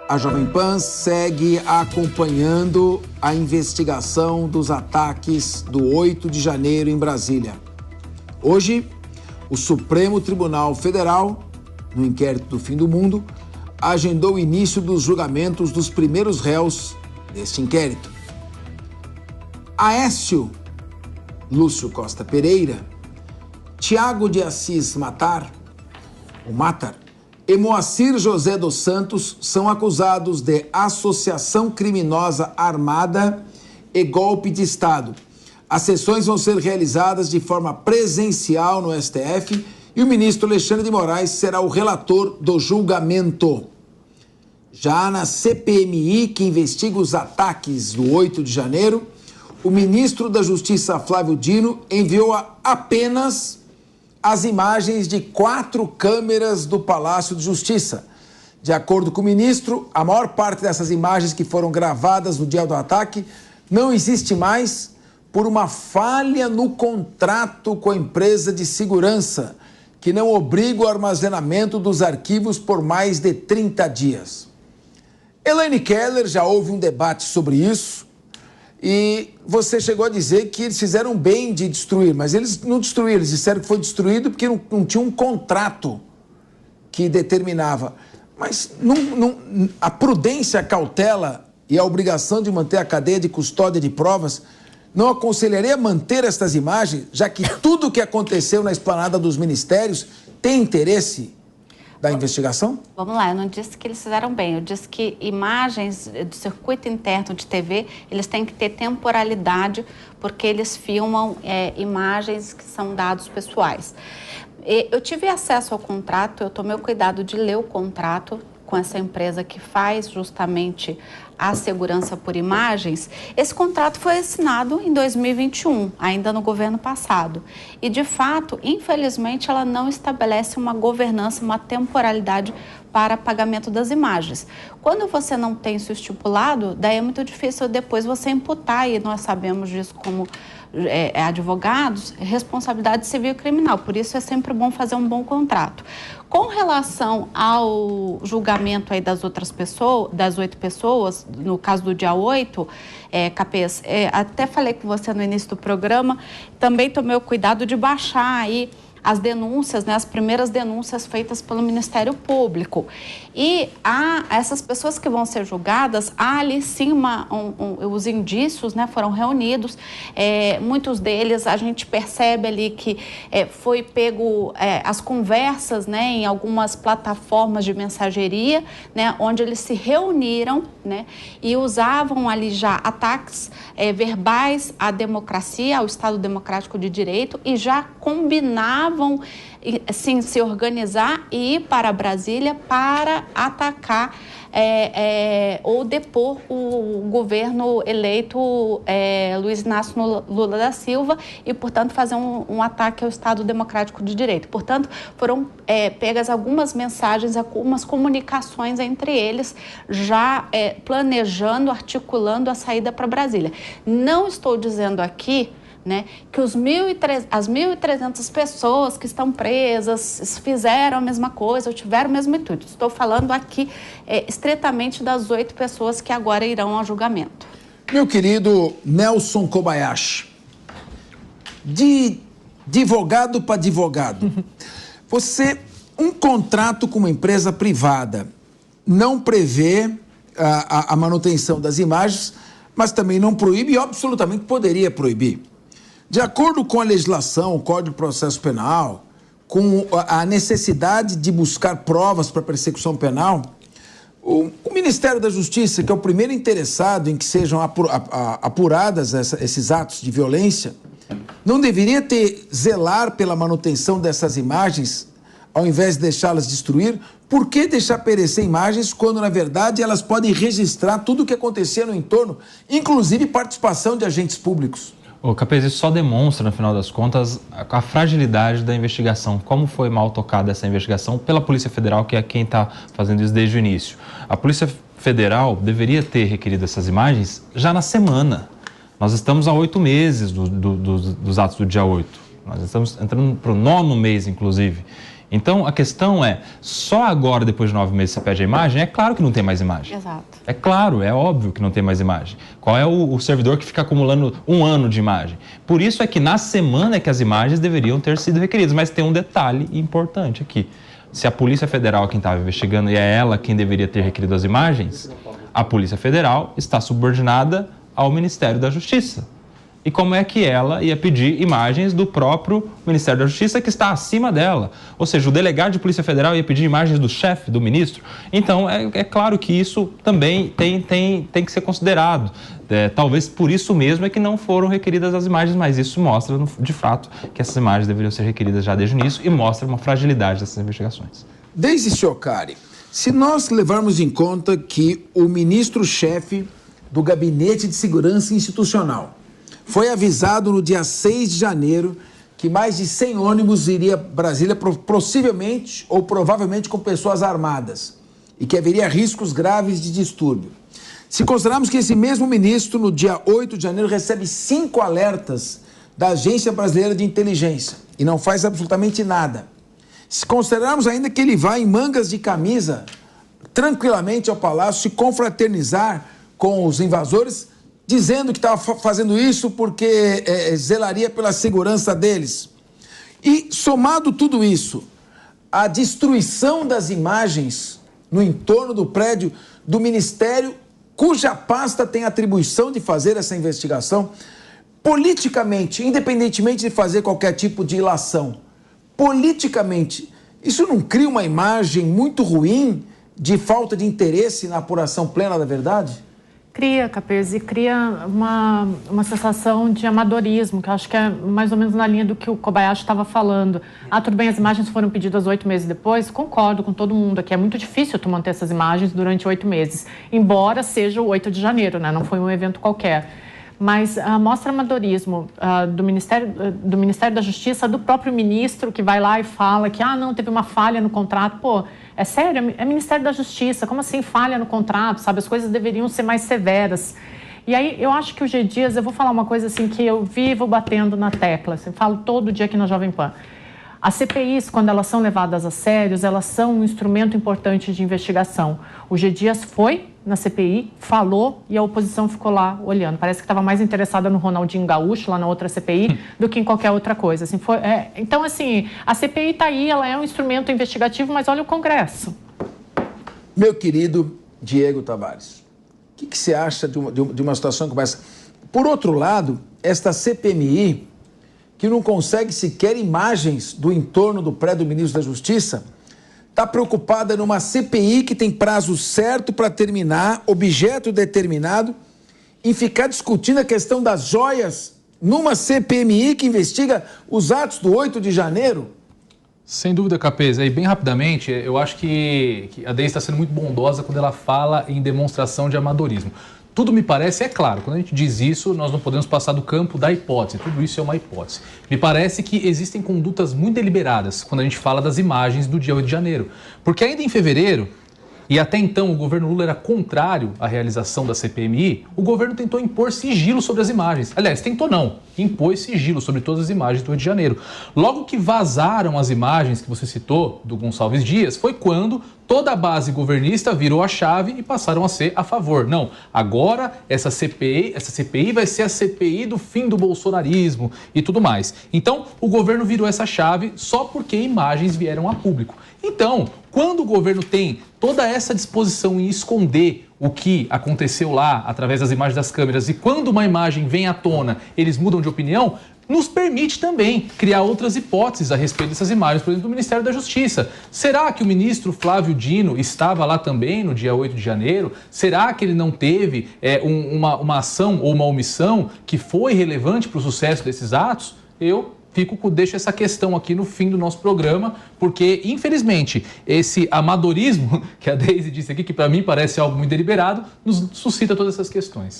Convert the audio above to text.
A Jovem Pan segue acompanhando a investigação dos ataques do 8 de janeiro em Brasília. Hoje, o Supremo Tribunal Federal, no inquérito do Fim do Mundo, agendou o início dos julgamentos dos primeiros réus deste inquérito. Aécio Lúcio Costa Pereira, Tiago de Assis Matar e Moacir José dos Santos são acusados de associação criminosa armada e golpe de Estado. As sessões vão ser realizadas de forma presencial no STF e o ministro Alexandre de Moraes será o relator do julgamento. Já na CPMI, que investiga os ataques do 8 de janeiro, o ministro da Justiça, Flávio Dino, enviou apenas as imagens de 4 câmeras do Palácio de Justiça. De acordo com o ministro, a maior parte dessas imagens que foram gravadas no dia do ataque não existe mais por uma falha no contrato com a empresa de segurança, que não obriga o armazenamento dos arquivos por mais de 30 dias. Elaine Keller, já houve um debate sobre isso, e você chegou a dizer que eles fizeram bem de destruir, mas eles não destruíram, eles disseram que foi destruído porque não tinha um contrato que determinava. Mas a prudência, a cautela e a obrigação de manter a cadeia de custódia de provas não aconselharia manter estas imagens, já que tudo o que aconteceu na esplanada dos ministérios tem interesse da investigação? Vamos lá, eu não disse que eles fizeram bem, eu disse que imagens do circuito interno de TV, eles têm que ter temporalidade, porque eles filmam imagens que são dados pessoais. Eu tive acesso ao contrato, eu tomei o cuidado de ler o contrato com essa empresa que faz justamente a segurança por imagens. Esse contrato foi assinado em 2021, ainda no governo passado. E, de fato, infelizmente, ela não estabelece uma governança, uma temporalidade para pagamento das imagens. Quando você não tem isso estipulado, daí é muito difícil depois você imputar, e nós sabemos disso como advogados, responsabilidade civil e criminal. Por isso é sempre bom fazer um bom contrato. Com relação ao julgamento aí das outras pessoas, das 8 pessoas, no caso do dia 8, Capês, até falei com você no início do programa, também tomei o cuidado de baixar aí as denúncias, né, as primeiras denúncias feitas pelo Ministério Público. E essas pessoas que vão ser julgadas, há ali sim os indícios, né, foram reunidos. Muitos deles a gente percebe ali que foi pego as conversas, né, em algumas plataformas de mensageria, né, onde eles se reuniram, né, e usavam ali já ataques verbais à democracia, ao Estado Democrático de Direito, e já combinavam sim, se organizar e ir para Brasília para atacar ou depor o governo eleito Luiz Inácio Lula da Silva e, portanto, fazer um ataque ao Estado Democrático de Direito. Portanto, foram pegas algumas mensagens, algumas comunicações entre eles, já planejando, articulando a saída para Brasília. Não estou dizendo aqui, né, que as 1.300 pessoas que estão presas fizeram a mesma coisa ou tiveram o mesmo intuito. Estou falando aqui estritamente das 8 pessoas que agora irão ao julgamento. Meu querido Nelson Kobayashi, de advogado para advogado, um contrato com uma empresa privada não prevê a manutenção das imagens, mas também não proíbe e absolutamente poderia proibir. De acordo com a legislação, o Código de Processo Penal, com a necessidade de buscar provas para persecução penal, o Ministério da Justiça, que é o primeiro interessado em que sejam apuradas esses atos de violência, não deveria zelar pela manutenção dessas imagens, ao invés de deixá-las destruir? Por que deixar perecer imagens quando, na verdade, elas podem registrar tudo o que acontecia no entorno, inclusive participação de agentes públicos? Ô, Capês, isso só demonstra, no final das contas, a fragilidade da investigação. Como foi mal tocada essa investigação pela Polícia Federal, que é quem está fazendo isso desde o início. A Polícia Federal deveria ter requerido essas imagens já na semana. Nós estamos há 8 meses dos atos do dia 8. Nós estamos entrando para o 9º mês, inclusive. Então, a questão é, só agora, depois de 9 meses, você pede a imagem? É claro que não tem mais imagem. Exato. É claro, é óbvio que não tem mais imagem. Qual é o servidor que fica acumulando 1 ano de imagem? Por isso é que na semana é que as imagens deveriam ter sido requeridas. Mas tem um detalhe importante aqui. Se a Polícia Federal é quem estava investigando e é ela quem deveria ter requerido as imagens, a Polícia Federal está subordinada ao Ministério da Justiça. E como é que ela ia pedir imagens do próprio Ministério da Justiça, que está acima dela? Ou seja, o delegado de Polícia Federal ia pedir imagens do chefe, do ministro? Então, é claro que isso também tem que ser considerado. Talvez por isso mesmo é que não foram requeridas as imagens, mas isso mostra, de fato, que essas imagens deveriam ser requeridas já desde o início e mostra uma fragilidade dessas investigações. Desde Ciocari, se nós levarmos em conta que o ministro-chefe do Gabinete de Segurança Institucional foi avisado no dia 6 de janeiro que mais de 100 ônibus iria a Brasília, possivelmente ou provavelmente com pessoas armadas, e que haveria riscos graves de distúrbio. Se considerarmos que esse mesmo ministro, no dia 8 de janeiro, recebe 5 alertas da Agência Brasileira de Inteligência e não faz absolutamente nada. Se considerarmos ainda que ele vai em mangas de camisa, tranquilamente ao Palácio, se confraternizar com os invasores, dizendo que estava fazendo isso porque zelaria pela segurança deles. E, somado tudo isso, a destruição das imagens no entorno do prédio do Ministério, cuja pasta tem atribuição de fazer essa investigação, politicamente, independentemente de fazer qualquer tipo de ilação, politicamente, isso não cria uma imagem muito ruim de falta de interesse na apuração plena da verdade? Cria, Capês, e cria uma sensação de amadorismo, que eu acho que é mais ou menos na linha do que o Kobayashi estava falando. Tudo bem, as imagens foram pedidas 8 meses depois, concordo com todo mundo aqui, é muito difícil tu manter essas imagens durante 8 meses, embora seja o 8 de janeiro, né? Não foi um evento qualquer. Mas mostra amadorismo do Ministério da Justiça, do próprio ministro que vai lá e fala que não, teve uma falha no contrato. Pô, é sério? É Ministério da Justiça, como assim falha no contrato, sabe? As coisas deveriam ser mais severas. E aí eu acho que o G. Dias, eu vou falar uma coisa assim que eu vivo batendo na tecla, assim, falo todo dia aqui na Jovem Pan. As CPIs, quando elas são levadas a sério, elas são um instrumento importante de investigação. O G. Dias foi na CPI, falou e a oposição ficou lá olhando. Parece que estava mais interessada no Ronaldinho Gaúcho, lá na outra CPI, do que em qualquer outra coisa. Assim, então, assim, a CPI está aí, ela é um instrumento investigativo, mas olha o Congresso. Meu querido Diego Tavares, o que você acha de uma situação como essa? Por outro lado, esta CPMI, que não consegue sequer imagens do entorno do prédio do ministro da Justiça, está preocupada numa CPI que tem prazo certo para terminar, objeto determinado, em ficar discutindo a questão das joias numa CPMI que investiga os atos do 8 de janeiro? Sem dúvida, Capês. Aí, bem rapidamente, eu acho que a Deise está sendo muito bondosa quando ela fala em demonstração de amadorismo. Tudo me parece, é claro, quando a gente diz isso, nós não podemos passar do campo da hipótese. Tudo isso é uma hipótese. Me parece que existem condutas muito deliberadas quando a gente fala das imagens do dia 8 de janeiro. Porque ainda em fevereiro, e até então o governo Lula era contrário à realização da CPMI, o governo tentou impor sigilo sobre as imagens. Aliás, tentou não, impôs sigilo sobre todas as imagens do 8 de janeiro. Logo que vazaram as imagens que você citou, do Gonçalves Dias, foi quando toda a base governista virou a chave e passaram a ser a favor. Não, agora essa CPI vai ser a CPI do fim do bolsonarismo e tudo mais. Então, o governo virou essa chave só porque imagens vieram a público. Então, quando o governo tem toda essa disposição em esconder o que aconteceu lá através das imagens das câmeras e quando uma imagem vem à tona, eles mudam de opinião, nos permite também criar outras hipóteses a respeito dessas imagens, por exemplo, do Ministério da Justiça. Será que o ministro Flávio Dino estava lá também no dia 8 de janeiro? Será que ele não teve uma ação ou uma omissão que foi relevante para o sucesso desses atos? Eu deixo essa questão aqui no fim do nosso programa, porque, infelizmente, esse amadorismo que a Deise disse aqui, que para mim parece algo muito deliberado, nos suscita todas essas questões.